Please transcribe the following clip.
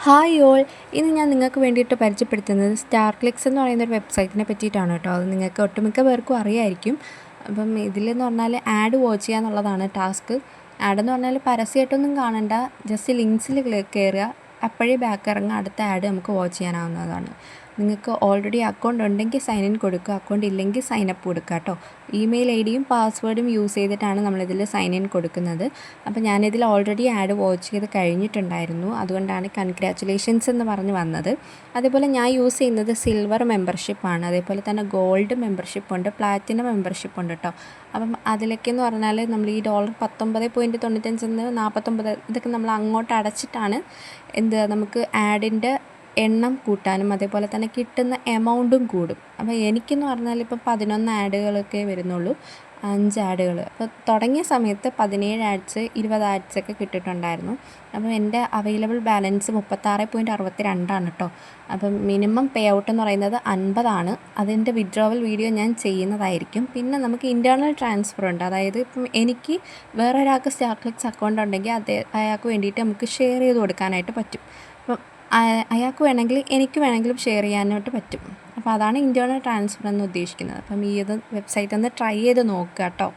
Hi all, ഇന്ന് ഞാൻ നിങ്ങൾക്ക് വേണ്ടിയിട്ട് പരിചയപ്പെടുത്തുന്നത് സ്റ്റാർ ക്ലിക്സ് എന്ന് പറയുന്ന ഒരു വെബ്സൈറ്റിനെ പറ്റിയിട്ടാണ് കേട്ടോ. അത് നിങ്ങൾക്ക് ഒട്ടുമിക്ക പേർക്കും അറിയായിരിക്കും. അപ്പം ഇതിലെന്ന് പറഞ്ഞാൽ ആഡ് വാച്ച് ചെയ്യുക എന്നുള്ളതാണ് ടാസ്ക്. ആഡ് എന്ന് പറഞ്ഞാൽ പരസ്യമായിട്ടൊന്നും കാണണ്ട, ജസ്റ്റ് ലിങ്ക്സിൽ കയറുക, അപ്പോഴേ ബാക്ക് ഇറങ്ങുക, അടുത്ത ആഡ് നമുക്ക് വാച്ച് ചെയ്യാനാവുന്നതാണ്. നിങ്ങൾക്ക് ഓൾറെഡി അക്കൗണ്ട് ഉണ്ടെങ്കിൽ സൈൻ ഇൻ കൊടുക്കുക, അക്കൗണ്ട് ഇല്ലെങ്കിൽ സൈൻ അപ്പ് കൊടുക്കുക കേട്ടോ. ഇമെയിൽ ഐ ഡിയും പാസ്വേഡും യൂസ് ചെയ്തിട്ടാണ് നമ്മളിതിൽ സൈൻ ഇൻ കൊടുക്കുന്നത്. അപ്പോൾ ഞാനിതിൽ ഓൾറെഡി ആഡ് വാച്ച് ചെയ്ത് കഴിഞ്ഞിട്ടുണ്ടായിരുന്നു, അതുകൊണ്ടാണ് കൺഗ്രാറ്റുലേഷൻസ് എന്ന് പറഞ്ഞ് വന്നത്. അതേപോലെ ഞാൻ യൂസ് ചെയ്യുന്നത് സിൽവർ മെമ്പർഷിപ്പാണ്, അതേപോലെ തന്നെ ഗോൾഡ് മെമ്പർഷിപ്പുണ്ട്, പ്ലാറ്റിനം മെമ്പർഷിപ്പുണ്ട് കേട്ടോ. അപ്പം അതിലൊക്കെയെന്ന് പറഞ്ഞാൽ നമ്മൾ ഈ $19.95 49 ഇതൊക്കെ നമ്മൾ അങ്ങോട്ട് അടച്ചിട്ടാണ് നമുക്ക് ആഡിൻ്റെ എണ്ണം കൂട്ടാനും അതേപോലെ തന്നെ കിട്ടുന്ന എമൗണ്ടും കൂടും. അപ്പോൾ എനിക്കെന്ന് പറഞ്ഞാൽ ഇപ്പോൾ 11 ആഡുകളൊക്കെ വരുന്നുള്ളൂ, 5 ആഡുകൾ. അപ്പോൾ തുടങ്ങിയ സമയത്ത് 17 ആഡ്സ് 20 ആഡ്സൊക്കെ കിട്ടിയിട്ടുണ്ടായിരുന്നു. അപ്പോൾ എൻ്റെ അവൈലബിൾ ബാലൻസ് 36.62 കേട്ടോ. അപ്പം മിനിമം പേ ഔട്ട് എന്ന് പറയുന്നത് 50 ആണ്. അതിൻ്റെ വിഡ്രോവൽ വീഡിയോ ഞാൻ ചെയ്യുന്നതായിരിക്കും. പിന്നെ നമുക്ക് ഇൻറ്റേർണൽ ട്രാൻസ്ഫർ ഉണ്ട്, അതായത് ഇപ്പം എനിക്ക് വേറെ ഒരാൾക്ക് സ്റ്റാർ ക്ലിക്സ് അക്കൗണ്ട് ഉണ്ടെങ്കിൽ അയാൾക്ക് വേണ്ടിയിട്ട് നമുക്ക് ഷെയർ ചെയ്ത് കൊടുക്കാനായിട്ട് പറ്റും. അപ്പം അയാൾക്ക് വേണമെങ്കിൽ എനിക്ക് വേണമെങ്കിലും ഷെയർ ചെയ്യാനായിട്ട് പറ്റും. അപ്പോൾ അതാണ് ഇൻറ്റേർണൽ ട്രാൻസ്ഫർ എന്ന് ഉദ്ദേശിക്കുന്നത്. അപ്പം ഈ വെബ്സൈറ്റ് ഒന്ന് ട്രൈ ചെയ്ത് നോക്കുക കേട്ടോ.